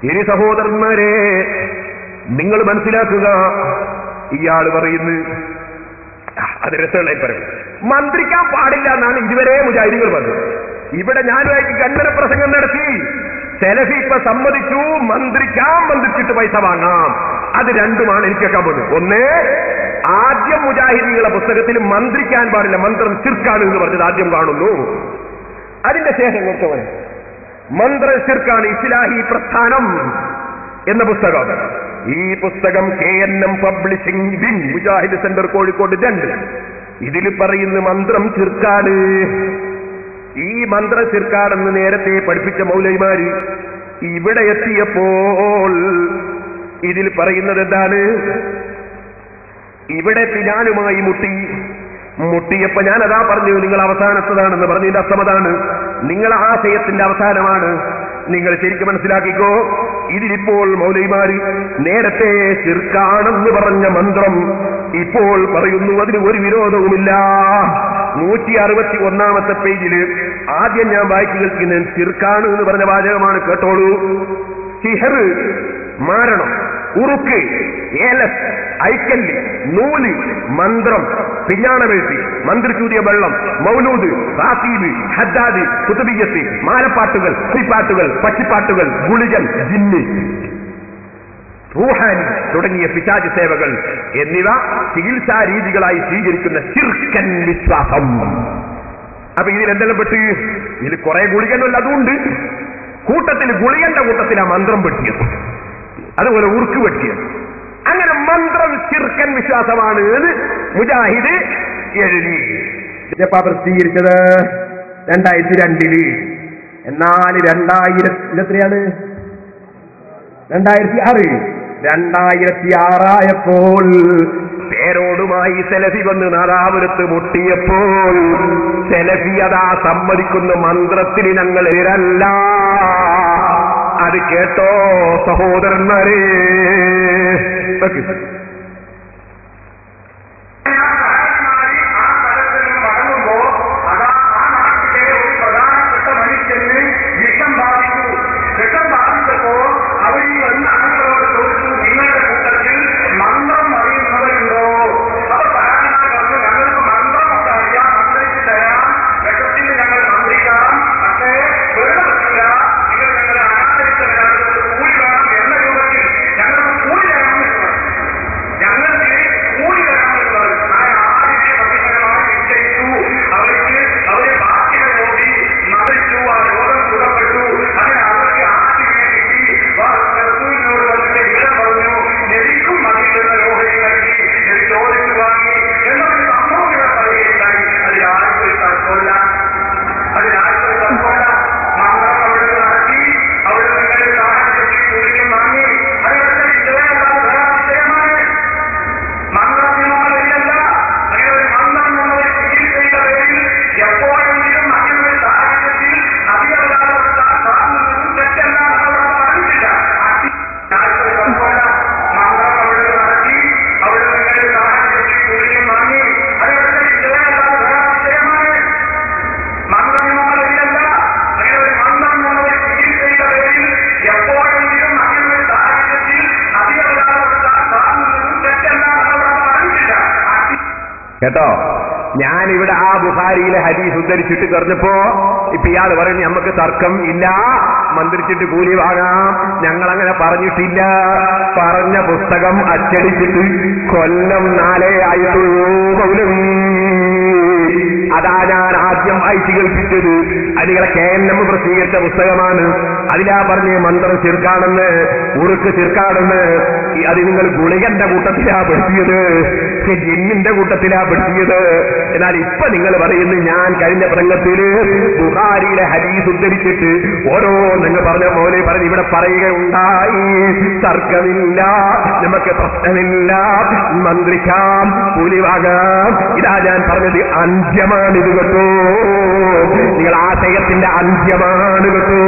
ഇനി സഹോദരന്മാരെ, നിങ്ങൾ മനസ്സിലാക്കുക, ഇയാൾ പറയുന്നു, അത് രസമുള്ള പറയും, മന്ത്രിക്കാൻ പാടില്ല എന്നാണ് ഇതുവരെ മുജാഹിദുകൾ പറഞ്ഞത്. ഇവിടെ ഞാനുമായിട്ട് ഗണ്ഡന പ്രസംഗം നടത്തി. സെലഫി ഇപ്പൊ സമ്മതിച്ചു, മന്ത്രിച്ചിട്ട് പൈസ വാങ്ങാം. അത് രണ്ടുമാണ് എനിക്ക് കേൾക്കാൻ പോകുന്നത്. ഒന്ന്, ആദ്യം മുജാഹിദീങ്ങളെ പുസ്തകത്തിൽ മന്ത്രിക്കാൻ പാടില്ല, മന്ത്രം ശിർക്കാണ് എന്ന് പറഞ്ഞത് ആദ്യം കാണുന്നു. അതിന്റെ ശേഷം നോക്കവൻ മന്ത്രം ശിർക്കാണ്, ഇസ്ലാഹി പ്രസ്ഥാനം എന്ന പുസ്തകം. ഈ പുസ്തകം KNM publishing wing, Mujahid centre, Kozhikode 2. ഇതിൽ പറയുന്ന മന്ത്രം ശിർക്കാണ്. ഈ മന്ത്രം ശിർക്കാണെന്ന് നേരത്തെ പഠിപ്പിച്ച മൗലവിമാര് ഇവിടെ എത്തിയപ്പോൾ ഇതിൽ പറയുന്നത് എന്താണ്? ഇവിടെ ഞാനുമായി മുട്ടിയപ്പോ ഞാൻ അതാ പറഞ്ഞു, നിങ്ങൾ അവസാനത്തതാണെന്ന് പറഞ്ഞതിന്റെ അസമതാണ്, നിങ്ങൾ ആശയത്തിന്റെ അവസാനമാണ്. നിങ്ങൾ ശരിക്കും മനസ്സിലാക്കിക്കോ. ഇതിലിപ്പോൾ മൗലവിമാര് നേരത്തെ ശിർക്കാണെന്ന് പറഞ്ഞ മന്ത്രം ഇപ്പോൾ പറയുന്നു, അതിന് ഒരു വിരോധവുമില്ല. 161 പേജില് ആദ്യം ഞാൻ വായിച്ചു കേൾക്കുന്നത് ശിർക്കാണ് എന്ന് പറഞ്ഞ വാചകമാണ്, കേട്ടോളൂ. സിഹർ, മാരണം, ഉറുക്ക്, ഏലസ്, ഐക്കല്ല്, നൂല്, മന്ത്രം, പിഞ്ഞാണവെഴുത്തി, മന്ത്രിച്ചൂതിയ വെള്ളം, മൗലൂദ്, റാത്തീബ്, ഹദ്ദാദ്, കുതുബിയ്യത്ത്, മാലപ്പാട്ടുകൾ, ശ്രീപ്പാട്ടുകൾ, പക്ഷിപ്പാട്ടുകൾ, ഗുളികൻ, ജിന്ന്, റൂഹാനി തുടങ്ങിയ പിശാച് സേവകൾ എന്നിവ ചികിത്സാ രീതികളായി സ്വീകരിക്കുന്ന ശിർക്കൻ വിശ്വാസം. അപ്പൊ ഇതിലെന്തെല്ലാം പെട്ട്? ഇതിൽ കുറെ ഗുളികനുള്ള അതുകൊണ്ട് കൂട്ടത്തിൽ ഗുളികന്റെ കൂട്ടത്തിൽ ആ മന്ത്രം പെട്ടിയത്, അതുപോലെ ഉറുക്ക് വെട്ടിയത്. അങ്ങനെ മന്ത്രം ശിർക്കൻ വിശ്വാസമാണ് എന്ന് മുജാഹിദ് എഴുതി. പ്രസിദ്ധീകരിച്ചത് 2002. എന്നാൽ 2000 2006 2006 പേരോടുമായി സെലഫി വന്ന് നാദാപുരത്ത് മുട്ടിയപ്പോൾ സെലഫി അതാ സമ്മതിക്കുന്ന മന്ത്രത്തിന് ഞങ്ങൾ എതിരല്ല. അത് കേട്ടോ സഹോദരന്മാരെ. കേട്ടോ, ഞാനിവിടെ ആ ബുഖാരിയിലെ ഹദീസ് ഉദ്ധരിച്ചിട്ട് പറഞ്ഞപ്പോ ഇപ്പൊ ഇയാൾ പറയുന്നു നമുക്ക് തർക്കം ഇല്ല, മന്ത്രിച്ചിട്ട് കൂലി വാങ്ങാം. ഞങ്ങളങ്ങനെ പറഞ്ഞിട്ടില്ല. പറഞ്ഞ പുസ്തകം അച്ചടിച്ചിട്ട് കൊല്ലം 4 ആയിട്ടുള്ളൂ മൗലവി. അതാ ഞാൻ ആദ്യം അയച്ചു കേൾപ്പിച്ചത്. അത് നിങ്ങളെ KNM പ്രസിദ്ധീകരിച്ച പുസ്തകമാണ്. അതിലാ പറഞ്ഞ് മന്ത്രം ചെറുക്കാണെന്ന്, ഉറുക്ക് ചെറുക്കാണെന്ന്. അത് നിങ്ങൾ ഗുളികന്റെ കൂട്ടത്തിലാ പെടുത്തിയത്, ജിന്നിന്റെ കൂട്ടത്തിലാ പെടുത്തിയത്. എന്നാൽ ഇപ്പൊ നിങ്ങൾ പറയുന്നത് ഞാൻ കഴിഞ്ഞ പ്രസംഗത്തില് ബുഖാരിയിലെ ഹദീസ് ഉദ്ധരിച്ചിട്ട് ഓരോ നിങ്ങൾ പറഞ്ഞ പോലെ പറഞ്ഞ് ഇവിടെ പറയുകയുണ്ടായി, തർക്കമില്ല, നമുക്ക് പ്രശ്നമില്ല, മന്ത്രിക്കാം, കൂലിവാകാം. ഇതാ ഞാൻ പറഞ്ഞത് അന്ത്യമാണിത് കേട്ടോ, നിങ്ങൾ ആശയത്തിന്റെ അന്ത്യമാണ് കേട്ടോ.